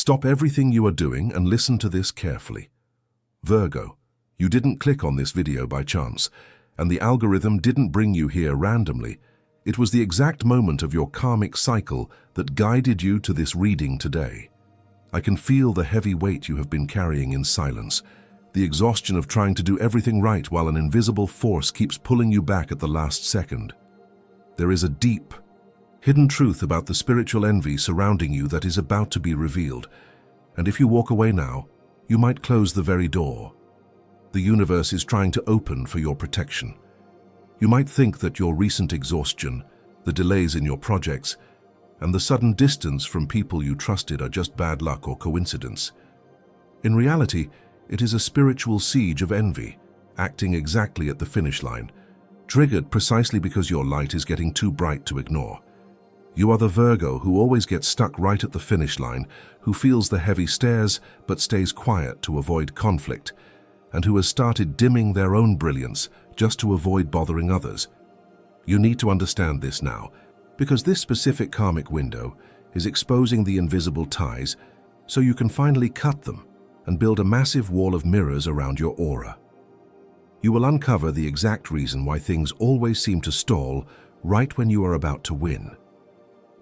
Stop everything you are doing and listen to this carefully. Virgo, you didn't click on this video by chance, and the algorithm didn't bring you here randomly. It was the exact moment of your karmic cycle that guided you to this reading today. I can feel the heavy weight you have been carrying in silence, the exhaustion of trying to do everything right while an invisible force keeps pulling you back at the last second. There is a deep, hidden truth about the spiritual envy surrounding you that is about to be revealed, and if you walk away now, you might close the very door. The universe is trying to open for your protection. You might think that your recent exhaustion, the delays in your projects, and the sudden distance from people you trusted are just bad luck or coincidence. In reality, it is a spiritual siege of envy, acting exactly at the finish line, triggered precisely because your light is getting too bright to ignore. You are the Virgo who always gets stuck right at the finish line, who feels the heavy stares but stays quiet to avoid conflict, and who has started dimming their own brilliance just to avoid bothering others. You need to understand this now, because this specific karmic window is exposing the invisible ties so you can finally cut them and build a massive wall of mirrors around your aura. You will uncover the exact reason why things always seem to stall right when you are about to win.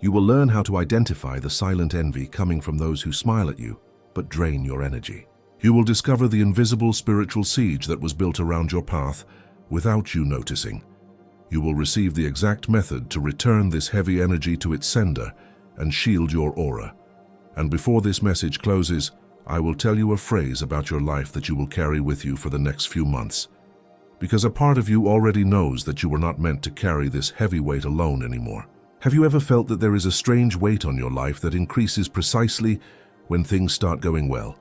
You will learn how to identify the silent envy coming from those who smile at you but drain your energy. You will discover the invisible spiritual siege that was built around your path without you noticing. You will receive the exact method to return this heavy energy to its sender and shield your aura. And before this message closes, I will tell you a phrase about your life that you will carry with you for the next few months. Because a part of you already knows that you were not meant to carry this heavy weight alone anymore. Have you ever felt that there is a strange weight on your life that increases precisely when things start going well?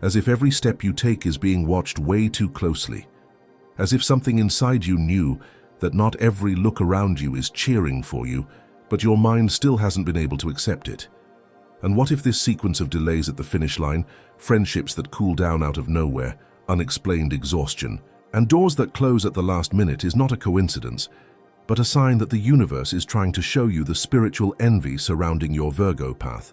As if every step you take is being watched way too closely. As if something inside you knew that not every look around you is cheering for you, but your mind still hasn't been able to accept it. And what if this sequence of delays at the finish line, friendships that cool down out of nowhere, unexplained exhaustion, and doors that close at the last minute is not a coincidence, but a sign that the universe is trying to show you the spiritual envy surrounding your Virgo path?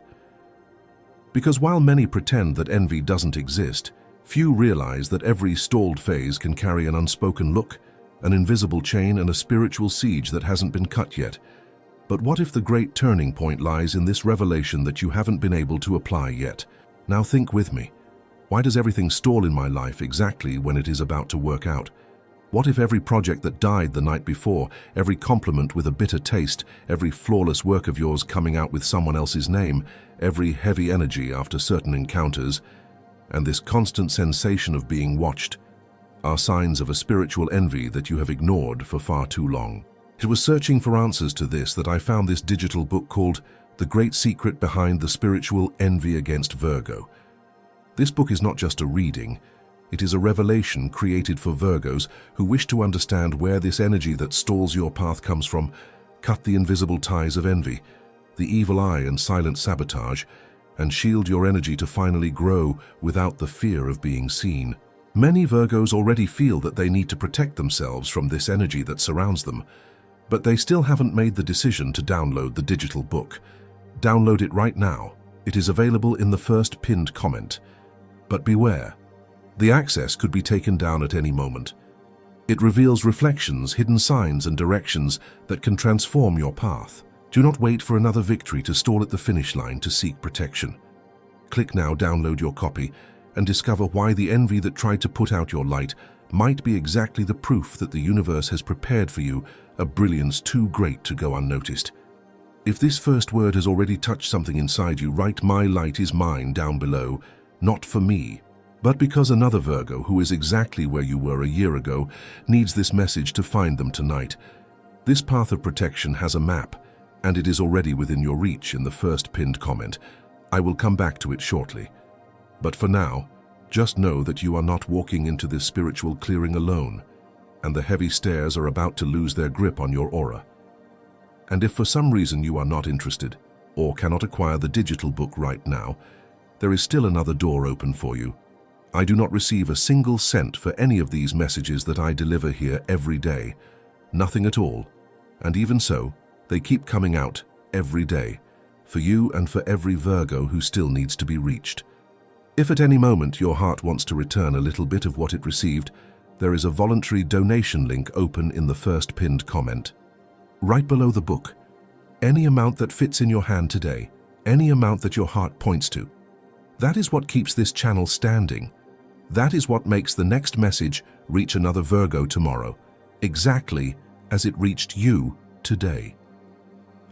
Because while many pretend that envy doesn't exist, few realize that every stalled phase can carry an unspoken look, an invisible chain, and a spiritual siege that hasn't been cut yet. But what if the great turning point lies in this revelation that you haven't been able to apply yet? Now think with me. Why does everything stall in my life exactly when it is about to work out? What if every project that died the night before, every compliment with a bitter taste, every flawless work of yours coming out with someone else's name, every heavy energy after certain encounters, and this constant sensation of being watched, are signs of a spiritual envy that you have ignored for far too long? It was searching for answers to this that I found this digital book called The Great Secret Behind the Spiritual Envy Against Virgo. This book is not just a reading, it is a revelation created for Virgos who wish to understand where this energy that stalls your path comes from, cut the invisible ties of envy, the evil eye and silent sabotage, and shield your energy to finally grow without the fear of being seen. Many Virgos already feel that they need to protect themselves from this energy that surrounds them, but they still haven't made the decision to download the digital book. Download it right now. It is available in the first pinned comment. But beware, the access could be taken down at any moment. It reveals reflections, hidden signs, and directions that can transform your path. Do not wait for another victory to stall at the finish line to seek protection. Click now, download your copy, and discover why the envy that tried to put out your light might be exactly the proof that the universe has prepared for you a brilliance too great to go unnoticed. If this first word has already touched something inside you, write "My light is mine" down below, not for me, but because another Virgo who is exactly where you were a year ago needs this message to find them tonight. This path of protection has a map, and it is already within your reach in the first pinned comment. I will come back to it shortly. But for now, just know that you are not walking into this spiritual clearing alone, and the heavy stairs are about to lose their grip on your aura. And if for some reason you are not interested, or cannot acquire the digital book right now, there is still another door open for you. I do not receive a single cent for any of these messages that I deliver here every day. Nothing at all. And even so, they keep coming out every day, for you and for every Virgo who still needs to be reached. If at any moment your heart wants to return a little bit of what it received, there is a voluntary donation link open in the first pinned comment. Right below the book, any amount that fits in your hand today, any amount that your heart points to. That is what keeps this channel standing. That is what makes the next message reach another Virgo tomorrow, exactly as it reached you today.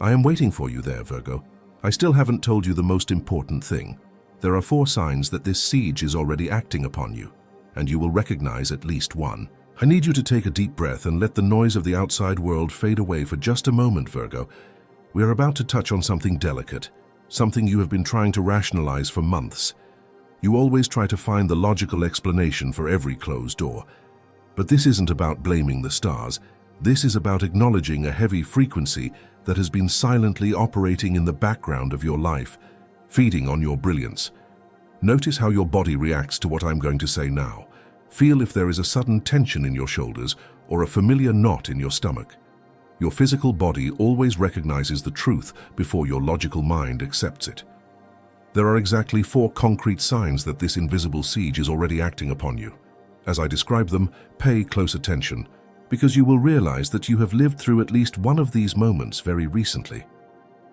I am waiting for you there, Virgo. I still haven't told you the most important thing. There are 4 signs that this siege is already acting upon you, and you will recognize at least one. I need you to take a deep breath and let the noise of the outside world fade away for just a moment, Virgo. We are about to touch on something delicate, something you have been trying to rationalize for months. You always try to find the logical explanation for every closed door. But this isn't about blaming the stars. This is about acknowledging a heavy frequency that has been silently operating in the background of your life, feeding on your brilliance. Notice how your body reacts to what I'm going to say now. Feel if there is a sudden tension in your shoulders or a familiar knot in your stomach. Your physical body always recognizes the truth before your logical mind accepts it. There are exactly 4 concrete signs that this invisible siege is already acting upon you. As I describe them, pay close attention, because you will realize that you have lived through at least one of these moments very recently.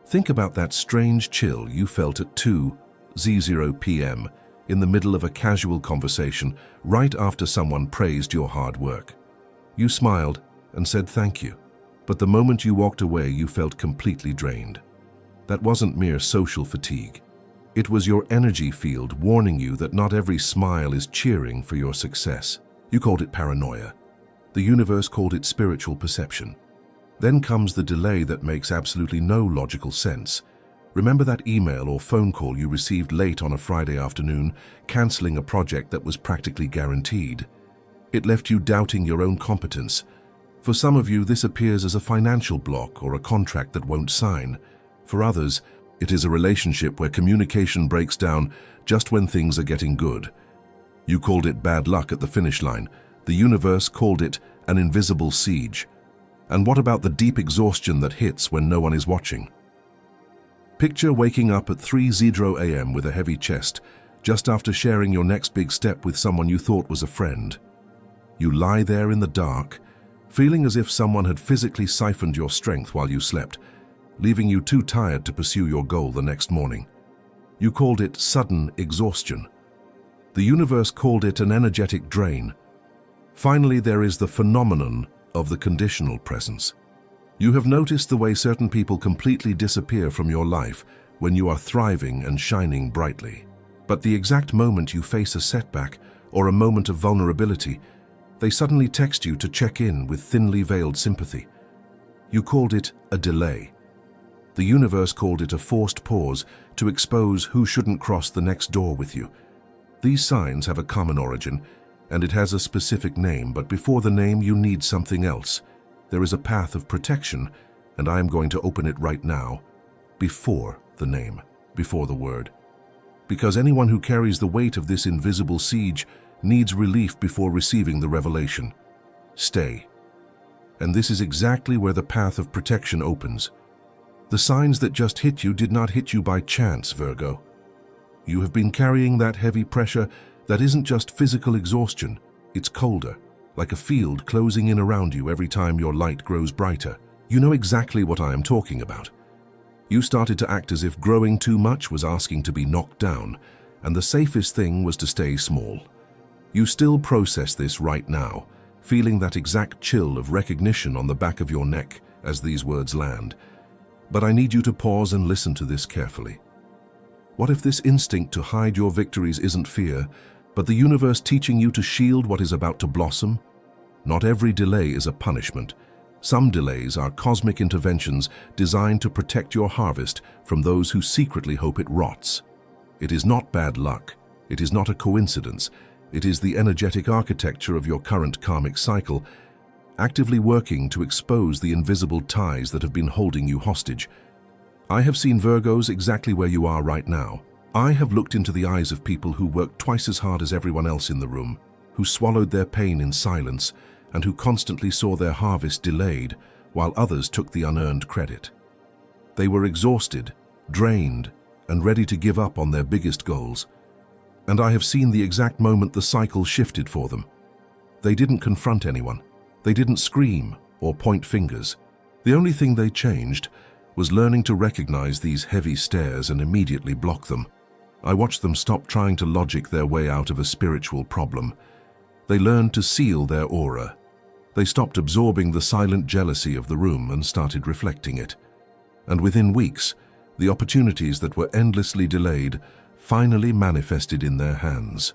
Think about that strange chill you felt at 2:00 p.m. in the middle of a casual conversation right after someone praised your hard work. You smiled and said thank you, but the moment you walked away you felt completely drained. That wasn't mere social fatigue. It was your energy field warning you that not every smile is cheering for your success. You called it paranoia. The universe called it spiritual perception. Then comes the delay that makes absolutely no logical sense. Remember that email or phone call you received late on a Friday afternoon, canceling a project that was practically guaranteed? It left you doubting your own competence. For some of you, this appears as a financial block or a contract that won't sign. For others, it is a relationship where communication breaks down just when things are getting good. You called it bad luck at the finish line. The universe called it an invisible siege. And what about the deep exhaustion that hits when no one is watching? Picture waking up at 3:00 a.m. with a heavy chest, just after sharing your next big step with someone you thought was a friend. You lie there in the dark, feeling as if someone had physically siphoned your strength while you slept, leaving you too tired to pursue your goal the next morning. You called it sudden exhaustion. The universe called it an energetic drain. Finally, there is the phenomenon of the conditional presence. You have noticed the way certain people completely disappear from your life when you are thriving and shining brightly. But the exact moment you face a setback or a moment of vulnerability, they suddenly text you to check in with thinly veiled sympathy. You called it a delay. The universe called it a forced pause to expose who shouldn't cross the next door with you. These signs have a common origin, and it has a specific name, but before the name you need something else. There is a path of protection, and I am going to open it right now, before the name, before the word. Because anyone who carries the weight of this invisible siege needs relief before receiving the revelation. Stay. And this is exactly where the path of protection opens. The signs that just hit you did not hit you by chance, Virgo. You have been carrying that heavy pressure that isn't just physical exhaustion, it's colder, like a field closing in around you every time your light grows brighter. You know exactly what I am talking about. You started to act as if growing too much was asking to be knocked down, and the safest thing was to stay small. You still process this right now, feeling that exact chill of recognition on the back of your neck as these words land. But I need you to pause and listen to this carefully. What if this instinct to hide your victories isn't fear, but the universe teaching you to shield what is about to blossom? Not every delay is a punishment. Some delays are cosmic interventions designed to protect your harvest from those who secretly hope it rots. It is not bad luck. It is not a coincidence. It is the energetic architecture of your current karmic cycle, actively working to expose the invisible ties that have been holding you hostage. I have seen Virgos exactly where you are right now. I have looked into the eyes of people who worked twice as hard as everyone else in the room, who swallowed their pain in silence, and who constantly saw their harvest delayed while others took the unearned credit. They were exhausted, drained, and ready to give up on their biggest goals. And I have seen the exact moment the cycle shifted for them. They didn't confront anyone. They didn't scream or point fingers. The only thing they changed was learning to recognize these heavy stares and immediately block them. I watched them stop trying to logic their way out of a spiritual problem. They learned to seal their aura. They stopped absorbing the silent jealousy of the room and started reflecting it. And within weeks, the opportunities that were endlessly delayed finally manifested in their hands.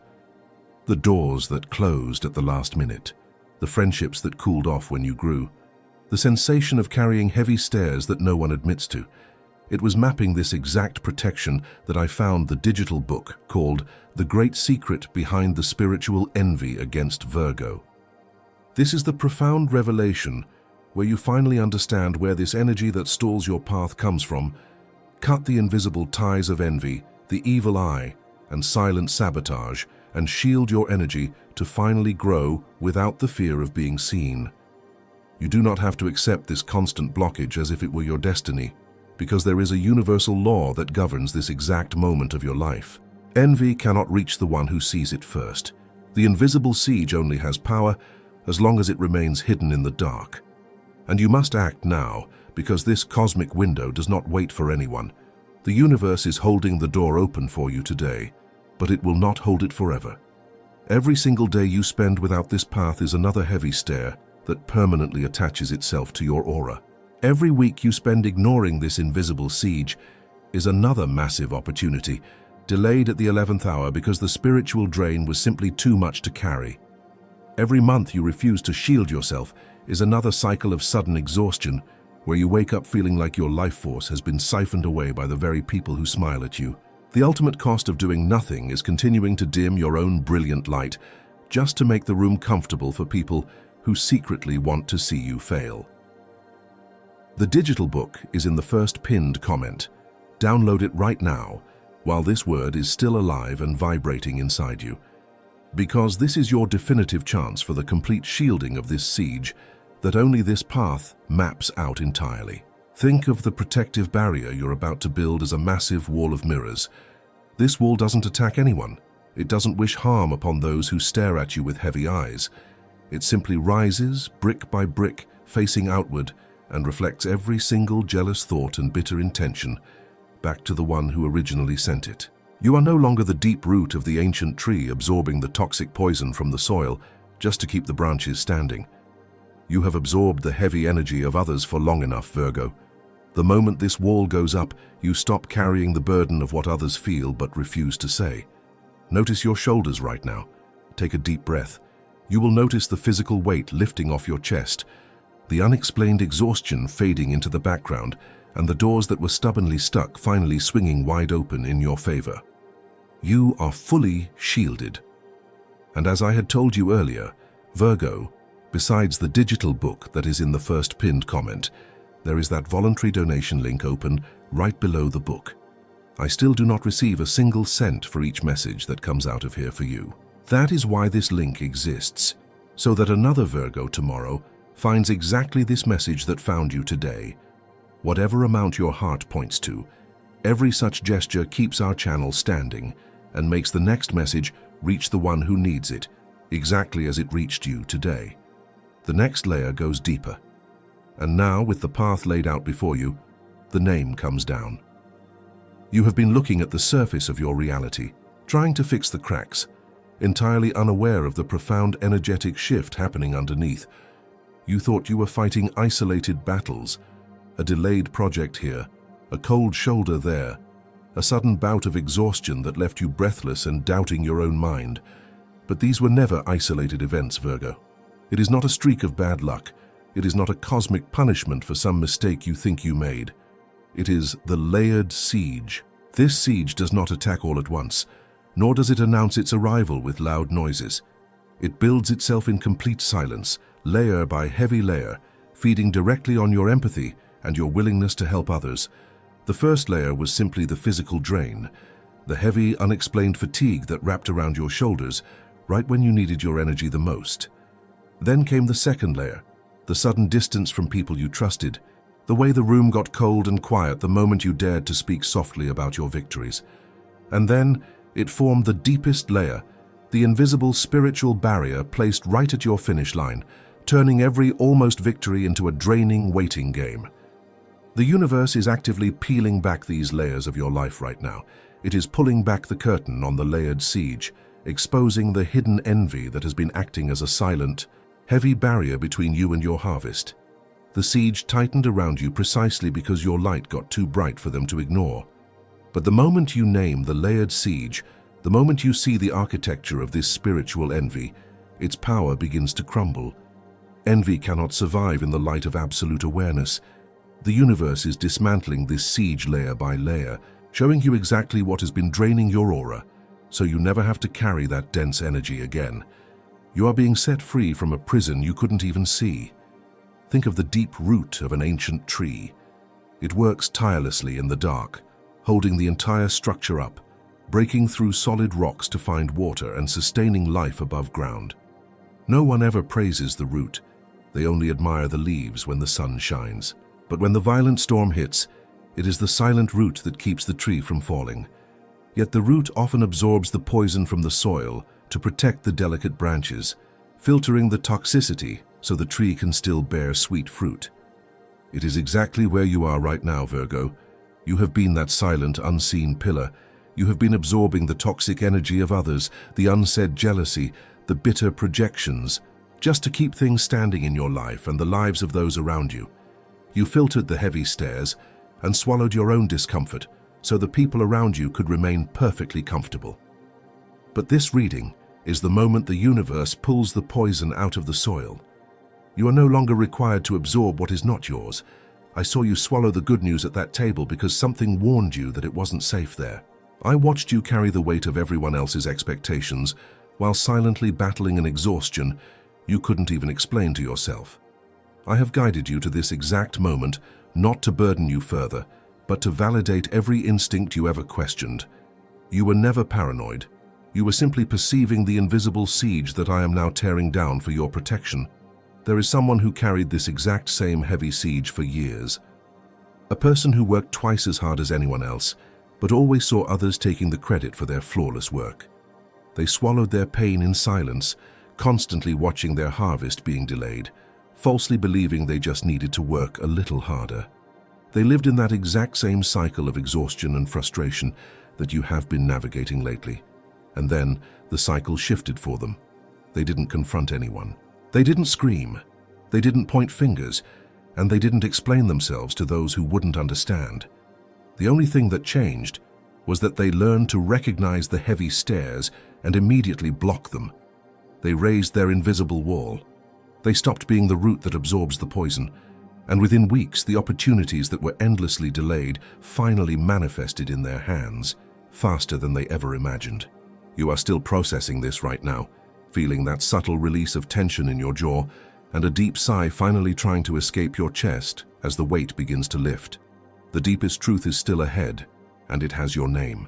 The doors that closed at the last minute, the friendships that cooled off when you grew, the sensation of carrying heavy stares that no one admits to. It was mapping this exact protection that I found the digital book called The Great Secret Behind the Spiritual Envy Against Virgo. This is the profound revelation where you finally understand where this energy that stalls your path comes from. Cut the invisible ties of envy, the evil eye, and silent sabotage, and shield your energy to finally grow without the fear of being seen. You do not have to accept this constant blockage as if it were your destiny, because there is a universal law that governs this exact moment of your life. Envy cannot reach the one who sees it first. The invisible siege only has power as long as it remains hidden in the dark. And you must act now, because this cosmic window does not wait for anyone. The universe is holding the door open for you today, but it will not hold it forever. Every single day you spend without this path is another heavy stare that permanently attaches itself to your aura. Every week you spend ignoring this invisible siege is another massive opportunity, delayed at the 11th hour because the spiritual drain was simply too much to carry. Every month you refuse to shield yourself is another cycle of sudden exhaustion, where you wake up feeling like your life force has been siphoned away by the very people who smile at you. The ultimate cost of doing nothing is continuing to dim your own brilliant light, just to make the room comfortable for people who secretly want to see you fail. The digital book is in the first pinned comment. Download it right now, while this word is still alive and vibrating inside you. Because this is your definitive chance for the complete shielding of this siege that only this path maps out entirely. Think of the protective barrier you're about to build as a massive wall of mirrors. This wall doesn't attack anyone. It doesn't wish harm upon those who stare at you with heavy eyes. It simply rises, brick by brick, facing outward, and reflects every single jealous thought and bitter intention back to the one who originally sent it. You are no longer the deep root of the ancient tree absorbing the toxic poison from the soil just to keep the branches standing. You have absorbed the heavy energy of others for long enough, Virgo. The moment this wall goes up, you stop carrying the burden of what others feel but refuse to say. Notice your shoulders right now. Take a deep breath. You will notice the physical weight lifting off your chest, the unexplained exhaustion fading into the background, and the doors that were stubbornly stuck finally swinging wide open in your favor. You are fully shielded. And as I had told you earlier, Virgo, besides the digital book that is in the first pinned comment, there is that voluntary donation link open right below the book. I still do not receive a single cent for each message that comes out of here for you. That is why this link exists, so that another Virgo tomorrow finds exactly this message that found you today. Whatever amount your heart points to, every such gesture keeps our channel standing and makes the next message reach the one who needs it, exactly as it reached you today. The next layer goes deeper. And now, with the path laid out before you, the name comes down. You have been looking at the surface of your reality, trying to fix the cracks, entirely unaware of the profound energetic shift happening underneath. You thought you were fighting isolated battles, a delayed project here, a cold shoulder there, a sudden bout of exhaustion that left you breathless and doubting your own mind. But these were never isolated events, Virgo. It is not a streak of bad luck. It is not a cosmic punishment for some mistake you think you made. It is the layered siege. This siege does not attack all at once, nor does it announce its arrival with loud noises. It builds itself in complete silence, layer by heavy layer, feeding directly on your empathy and your willingness to help others. The first layer was simply the physical drain, the heavy, unexplained fatigue that wrapped around your shoulders right when you needed your energy the most. Then came the second layer, the sudden distance from people you trusted, The way the room got cold and quiet the moment you dared to speak softly about your victories. And then it formed the deepest layer, the invisible spiritual barrier placed right at your finish line, turning every almost victory into a draining waiting game. The universe is actively peeling back these layers of your life right now. It is pulling back the curtain on the layered siege, exposing the hidden envy that has been acting as a silent, heavy barrier between you and your harvest. The siege tightened around you precisely because your light got too bright for them to ignore. But the moment you name the layered siege, the moment you see the architecture of this spiritual envy, its power begins to crumble. Envy cannot survive in the light of absolute awareness. The universe is dismantling this siege layer by layer, showing you exactly what has been draining your aura, so you never have to carry that dense energy again. You are being set free from a prison you couldn't even see. Think of the deep root of an ancient tree. It works tirelessly in the dark, holding the entire structure up, breaking through solid rocks to find water and sustaining life above ground. No one ever praises the root. They only admire the leaves when the sun shines. But when the violent storm hits, it is the silent root that keeps the tree from falling. Yet the root often absorbs the poison from the soil to protect the delicate branches, filtering the toxicity so the tree can still bear sweet fruit. It is exactly where you are right now, Virgo. You have been that silent, unseen pillar. You have been absorbing the toxic energy of others, the unsaid jealousy, the bitter projections, just to keep things standing in your life and the lives of those around you. You filtered the heavy stares and swallowed your own discomfort so the people around you could remain perfectly comfortable. But this reading is the moment the universe pulls the poison out of the soil. You are no longer required to absorb what is not yours. I saw you swallow the good news at that table because something warned you that it wasn't safe there. I watched you carry the weight of everyone else's expectations while silently battling an exhaustion you couldn't even explain to yourself. I have guided you to this exact moment, not to burden you further, but to validate every instinct you ever questioned. You were never paranoid. You were simply perceiving the invisible siege that I am now tearing down for your protection. There is someone who carried this exact same heavy siege for years. A person who worked twice as hard as anyone else, but always saw others taking the credit for their flawless work. They swallowed their pain in silence, constantly watching their harvest being delayed, falsely believing they just needed to work a little harder. They lived in that exact same cycle of exhaustion and frustration that you have been navigating lately. And then the cycle shifted for them. They didn't confront anyone. They didn't scream. They didn't point fingers. And they didn't explain themselves to those who wouldn't understand. The only thing that changed was that they learned to recognize the heavy stares and immediately block them. They raised their invisible wall. They stopped being the root that absorbs the poison, and within weeks the opportunities that were endlessly delayed finally manifested in their hands, faster than they ever imagined. You are still processing this right now, feeling that subtle release of tension in your jaw and a deep sigh finally trying to escape your chest as the weight begins to lift. The deepest truth is still ahead, and it has your name.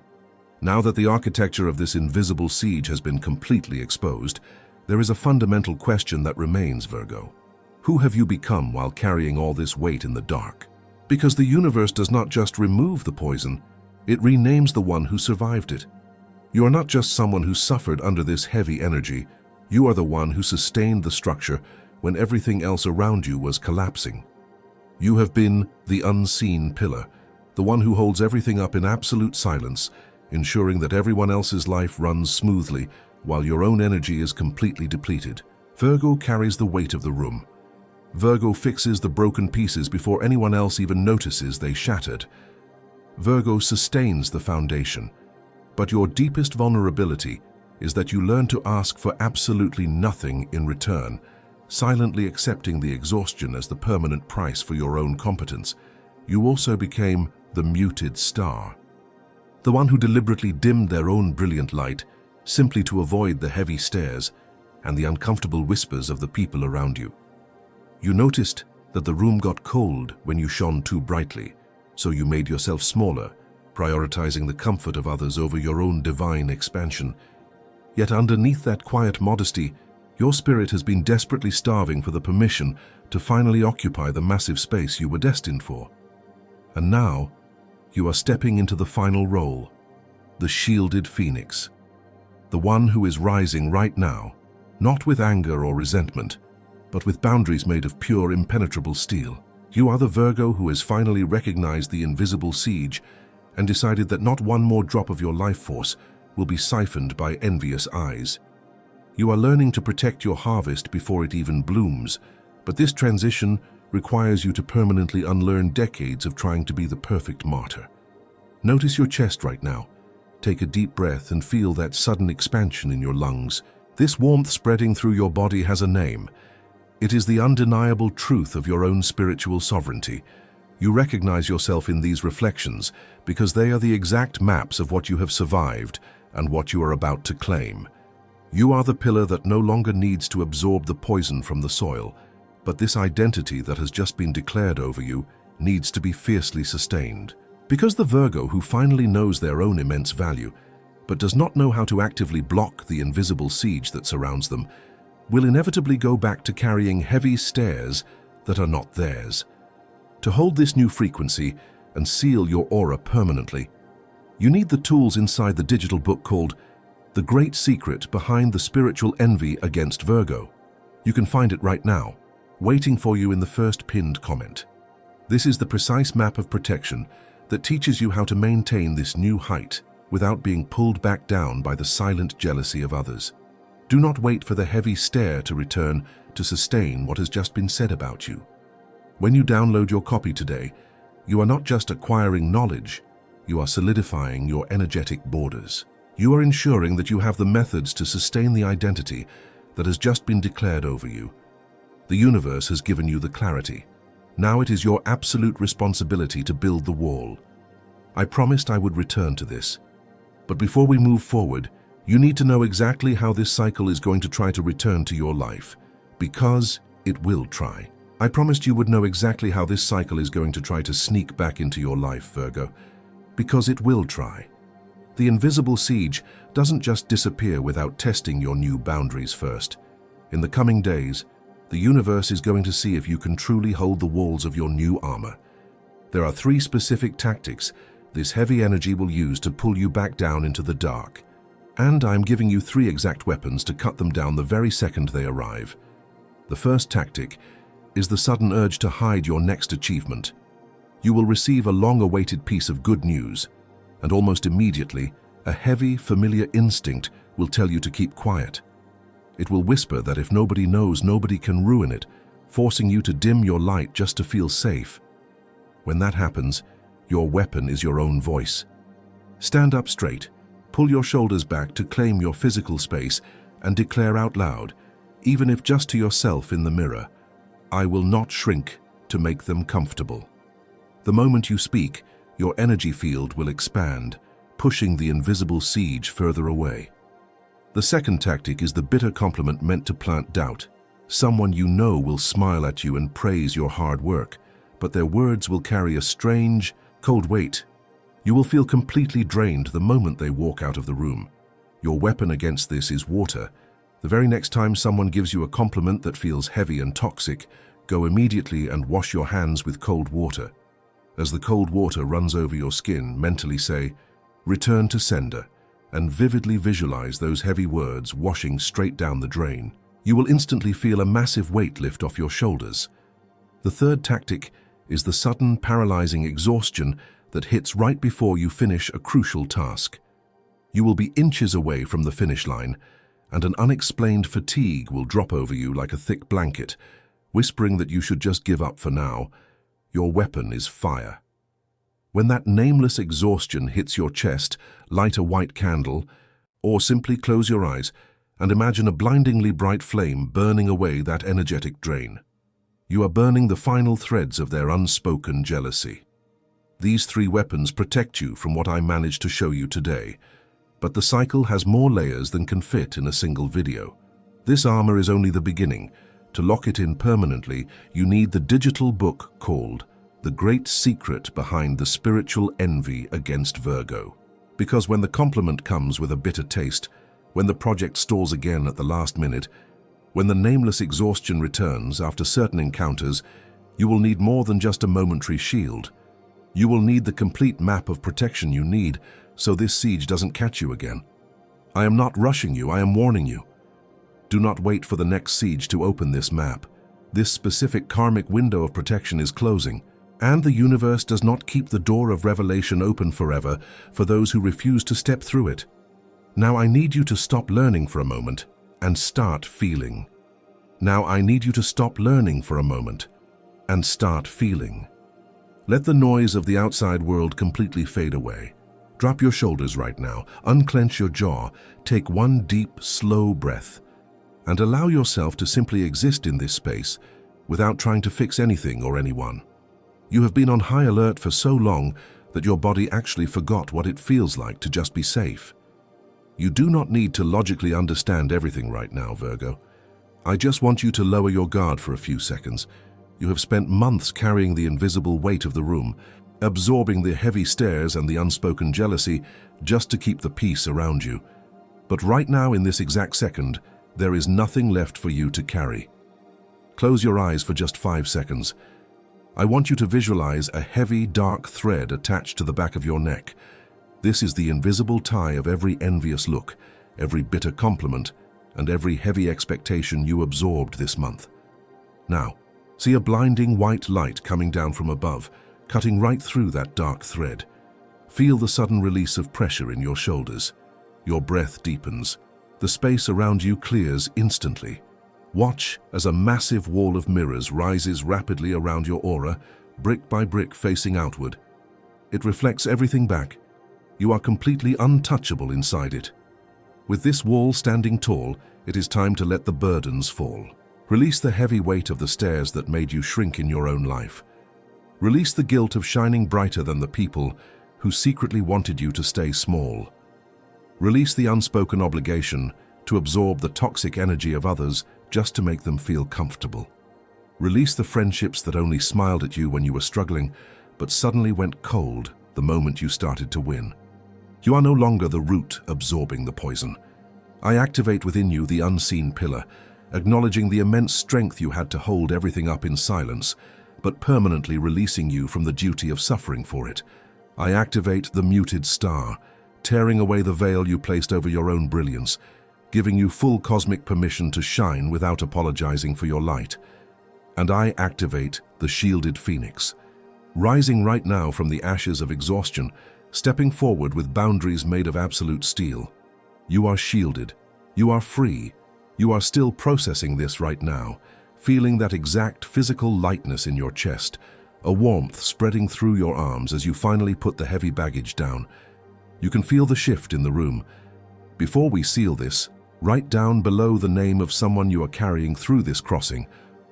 Now that the architecture of this invisible siege has been completely exposed, there is a fundamental question that remains, Virgo. Who have you become while carrying all this weight in the dark? Because the universe does not just remove the poison, it renames the one who survived it. You are not just someone who suffered under this heavy energy, you are the one who sustained the structure when everything else around you was collapsing. You have been the unseen pillar, the one who holds everything up in absolute silence, ensuring that everyone else's life runs smoothly while your own energy is completely depleted. Virgo carries the weight of the room. Virgo fixes the broken pieces before anyone else even notices they shattered. Virgo sustains the foundation. But your deepest vulnerability is that you learn to ask for absolutely nothing in return, silently accepting the exhaustion as the permanent price for your own competence. You also became the muted star, the one who deliberately dimmed their own brilliant light simply to avoid the heavy stares and the uncomfortable whispers of the people around you. You noticed that the room got cold when you shone too brightly, so you made yourself smaller, prioritizing the comfort of others over your own divine expansion. Yet underneath that quiet modesty, Your spirit has been desperately starving for the permission to finally occupy the massive space you were destined for. And now, you are stepping into the final role, the shielded phoenix. The one who is rising right now, not with anger or resentment, but with boundaries made of pure, impenetrable steel. You are the Virgo who has finally recognized the invisible siege and decided that not one more drop of your life force will be siphoned by envious eyes. You are learning to protect your harvest before it even blooms, but this transition requires you to permanently unlearn decades of trying to be the perfect martyr. Notice your chest right now. Take a deep breath and feel that sudden expansion in your lungs. This warmth spreading through your body has a name. It is the undeniable truth of your own spiritual sovereignty. You recognize yourself in these reflections because they are the exact maps of what you have survived and what you are about to claim. You are the pillar that no longer needs to absorb the poison from the soil, but this identity that has just been declared over you needs to be fiercely sustained. Because the Virgo who finally knows their own immense value, but does not know how to actively block the invisible siege that surrounds them, will inevitably go back to carrying heavy stairs that are not theirs. To hold this new frequency and seal your aura permanently, you need the tools inside the digital book called The Great Secret Behind the Spiritual Envy Against Virgo. You can find it right now, waiting for you in the first pinned comment. This is the precise map of protection that teaches you how to maintain this new height without being pulled back down by the silent jealousy of others. Do not wait for the heavy stare to return to sustain what has just been said about you. When you download your copy today, you are not just acquiring knowledge, you are solidifying your energetic borders. You are ensuring that you have the methods to sustain the identity that has just been declared over you. The universe has given you the clarity. Now it is your absolute responsibility to build the wall. I promised I would return to this. But before we move forward, you need to know exactly how this cycle is going to try to return to your life, because it will try. I promised you would know exactly how this cycle is going to try to sneak back into your life, Virgo, because it will try. The invisible siege doesn't just disappear without testing your new boundaries first. In the coming days, the universe is going to see if you can truly hold the walls of your new armor. There are 3 specific tactics this heavy energy will use to pull you back down into the dark. And I'm giving you 3 exact weapons to cut them down the very second they arrive. The first tactic is the sudden urge to hide your next achievement. You will receive a long-awaited piece of good news, and almost immediately, a heavy, familiar instinct will tell you to keep quiet. It will whisper that if nobody knows, nobody can ruin it, forcing you to dim your light just to feel safe. When that happens, your weapon is your own voice. Stand up straight, pull your shoulders back to claim your physical space, and declare out loud, even if just to yourself in the mirror, I will not shrink to make them comfortable. The moment you speak, your energy field will expand, pushing the invisible siege further away. The second tactic is the bitter compliment meant to plant doubt. Someone you know will smile at you and praise your hard work, but their words will carry a strange, cold weight. You will feel completely drained the moment they walk out of the room. Your weapon against this is water. The very next time someone gives you a compliment that feels heavy and toxic, go immediately and wash your hands with cold water. As the cold water runs over your skin, mentally say, return to sender, and vividly visualize those heavy words washing straight down the drain. You will instantly feel a massive weight lift off your shoulders. The third tactic is the sudden, paralyzing exhaustion that hits right before you finish a crucial task. You will be inches away from the finish line, and an unexplained fatigue will drop over you like a thick blanket, whispering that you should just give up for now. Your weapon is fire. When that nameless exhaustion hits your chest, light a white candle, or simply close your eyes and imagine a blindingly bright flame burning away that energetic drain. You are burning the final threads of their unspoken jealousy. These 3 weapons protect you from what I managed to show you today, but the cycle has more layers than can fit in a single video. This armor is only the beginning. To lock it in permanently, you need the digital book called The Great Secret Behind the Spiritual Envy Against Virgo. Because when the compliment comes with a bitter taste, when the project stalls again at the last minute, When the nameless exhaustion returns after certain encounters, you will need more than just a momentary shield. You will need the complete map of protection you need so this siege doesn't catch you again. I am not rushing you, I am warning you. Do not wait for the next siege to open this map. This specific karmic window of protection is closing, and the universe does not keep the door of revelation open forever for those who refuse to step through it. Now I need you to stop learning for a moment and start feeling. Now I need you to stop learning for a moment and start feeling. Let the noise of the outside world completely fade away. Drop your shoulders right now, unclench your jaw, take one deep, slow breath, and allow yourself to simply exist in this space without trying to fix anything or anyone. You have been on high alert for so long that your body actually forgot what it feels like to just be safe. You do not need to logically understand everything right now, Virgo. I just want you to lower your guard for a few seconds. You have spent months carrying the invisible weight of the room, absorbing the heavy stares and the unspoken jealousy just to keep the peace around you. But right now, in this exact second, there is nothing left for you to carry. Close your eyes for just 5 seconds. I want you to visualize a heavy, dark thread attached to the back of your neck. This is the invisible tie of every envious look, every bitter compliment, and every heavy expectation you absorbed this month. Now, see a blinding white light coming down from above, cutting right through that dark thread. Feel the sudden release of pressure in your shoulders. Your breath deepens. The space around you clears instantly. Watch as a massive wall of mirrors rises rapidly around your aura, brick by brick facing outward. It reflects everything back. You are completely untouchable inside it. With this wall standing tall, it is time to let the burdens fall. Release the heavy weight of the stairs that made you shrink in your own life. Release the guilt of shining brighter than the people who secretly wanted you to stay small. Release the unspoken obligation to absorb the toxic energy of others just to make them feel comfortable. Release the friendships that only smiled at you when you were struggling, but suddenly went cold the moment you started to win. You are no longer the root absorbing the poison. I activate within you the unseen pillar, acknowledging the immense strength you had to hold everything up in silence, but permanently releasing you from the duty of suffering for it. I activate the muted star, tearing away the veil you placed over your own brilliance, giving you full cosmic permission to shine without apologizing for your light. And I activate the shielded phoenix, rising right now from the ashes of exhaustion, stepping forward with boundaries made of absolute steel. You are shielded. You are free. You are still processing this right now, feeling that exact physical lightness in your chest, a warmth spreading through your arms as you finally put the heavy baggage down. You can feel the shift in the room. Before we seal this, write down below the name of someone you are carrying through this crossing,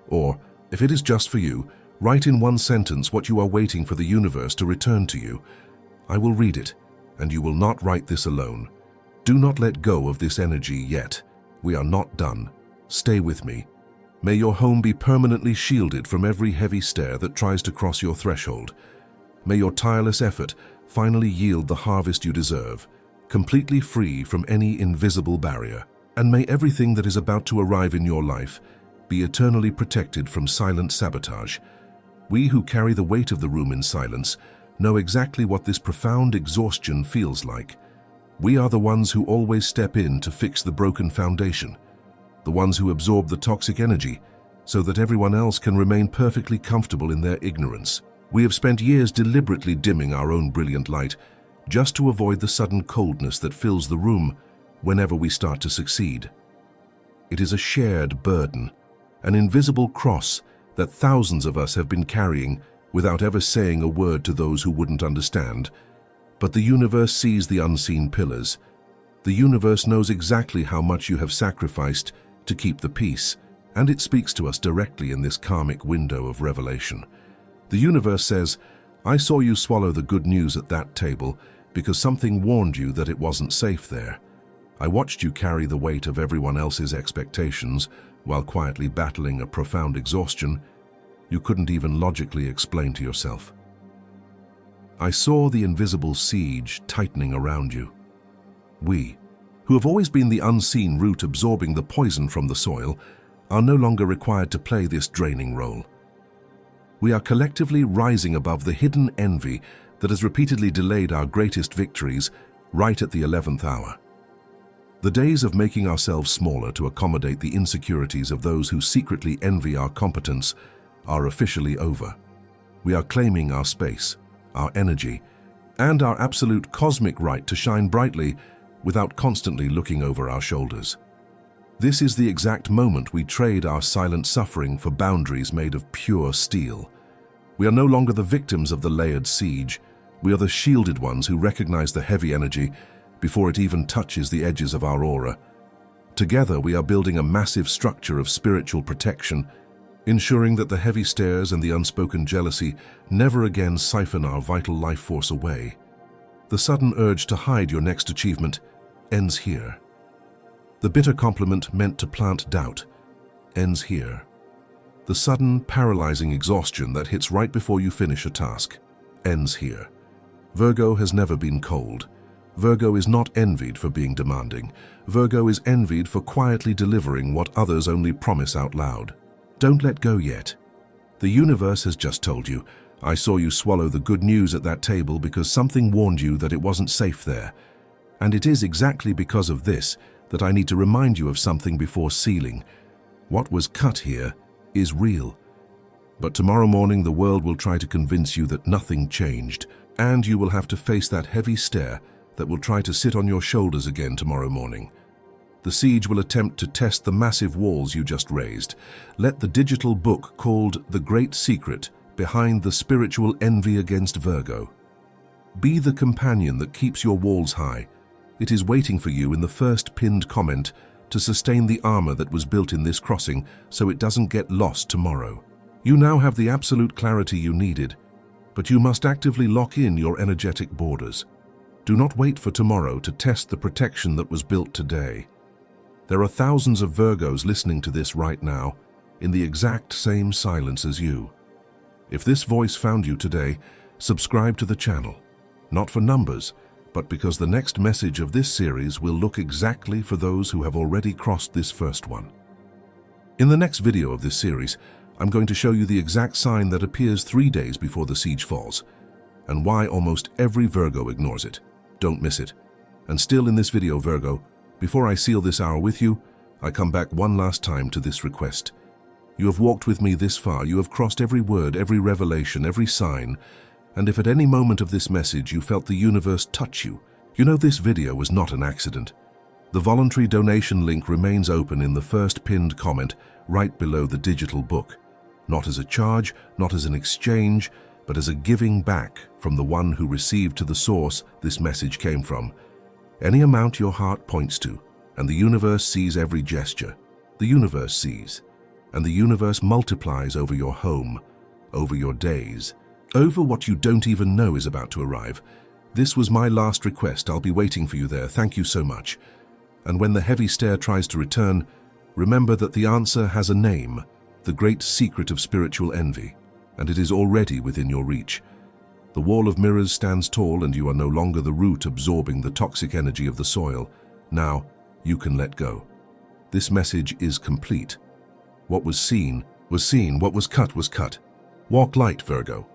or, if it is just for you, write in one sentence what you are waiting for the universe to return to you. I will read it, and you will not write this alone. Do not let go of this energy yet. We are not done. Stay with me. May your home be permanently shielded from every heavy stare that tries to cross your threshold. May your tireless effort finally yield the harvest you deserve, completely free from any invisible barrier. And may everything that is about to arrive in your life be eternally protected from silent sabotage. We who carry the weight of the room in silence know exactly what this profound exhaustion feels like. We are the ones who always step in to fix the broken foundation, the ones who absorb the toxic energy so that everyone else can remain perfectly comfortable in their ignorance. We have spent years deliberately dimming our own brilliant light just to avoid the sudden coldness that fills the room whenever we start to succeed. It is a shared burden, an invisible cross that thousands of us have been carrying without ever saying a word to those who wouldn't understand. But the universe sees the unseen pillars. The universe knows exactly how much you have sacrificed to keep the peace, and it speaks to us directly in this karmic window of revelation. The universe says, I saw you swallow the good news at that table because something warned you that it wasn't safe there. I watched you carry the weight of everyone else's expectations while quietly battling a profound exhaustion you couldn't even logically explain to yourself. I saw the invisible siege tightening around you. We, who have always been the unseen root absorbing the poison from the soil, are no longer required to play this draining role. We are collectively rising above the hidden envy that has repeatedly delayed our greatest victories right at the 11th hour. The days of making ourselves smaller to accommodate the insecurities of those who secretly envy our competence are officially over. We are claiming our space, our energy, and our absolute cosmic right to shine brightly without constantly looking over our shoulders. This is the exact moment we trade our silent suffering for boundaries made of pure steel. We are no longer the victims of the layered siege. We are the shielded ones who recognize the heavy energy before it even touches the edges of our aura. Together, we are building a massive structure of spiritual protection, ensuring that the heavy stares and the unspoken jealousy never again siphon our vital life force away. The sudden urge to hide your next achievement ends here. The bitter compliment meant to plant doubt ends here. The sudden, paralyzing exhaustion that hits right before you finish a task ends here. Virgo has never been cold. Virgo is not envied for being demanding. Virgo is envied for quietly delivering what others only promise out loud. Don't let go yet. The universe has just told you, I saw you swallow the good news at that table because something warned you that it wasn't safe there. And it is exactly because of this that I need to remind you of something before sealing. What was cut here is real. But tomorrow morning the world will try to convince you that nothing changed, and you will have to face that heavy stare that will try to sit on your shoulders again tomorrow morning. The siege will attempt to test the massive walls you just raised. Let the digital book called The Great Secret Behind the Spiritual Envy Against Virgo. Be the companion that keeps your walls high. It is waiting for you in the first pinned comment to sustain the armor that was built in this crossing so it doesn't get lost tomorrow. You now have the absolute clarity you needed, but you must actively lock in your energetic borders. Do not wait for tomorrow to test the protection that was built today. There are thousands of Virgos listening to this right now, in the exact same silence as you. If this voice found you today, subscribe to the channel, not for numbers, but because the next message of this series will look exactly for those who have already crossed this first one. In the next video of this series, I'm going to show you the exact sign that appears 3 days before the siege falls, and why almost every Virgo ignores it. Don't miss it. And still in this video, Virgo, before I seal this hour with you, I come back one last time to this request. You have walked with me this far, you have crossed every word, every revelation, every sign, and if at any moment of this message you felt the universe touch you, you know this video was not an accident. The voluntary donation link remains open in the first pinned comment right below the digital book. Not as a charge, not as an exchange, but as a giving back from the one who received to the source this message came from. Any amount your heart points to, and the universe sees every gesture. The universe sees, and the universe multiplies over your home, over your days, over what you don't even know is about to arrive. This was my last request. I'll be waiting for you there. Thank you so much. And when the heavy stare tries to return, remember that the answer has a name, the great secret of spiritual envy, and it is already within your reach. The wall of mirrors stands tall, and you are no longer the root absorbing the toxic energy of the soil. Now, you can let go. This message is complete. What was seen was seen, what was cut was cut. Walk light, Virgo.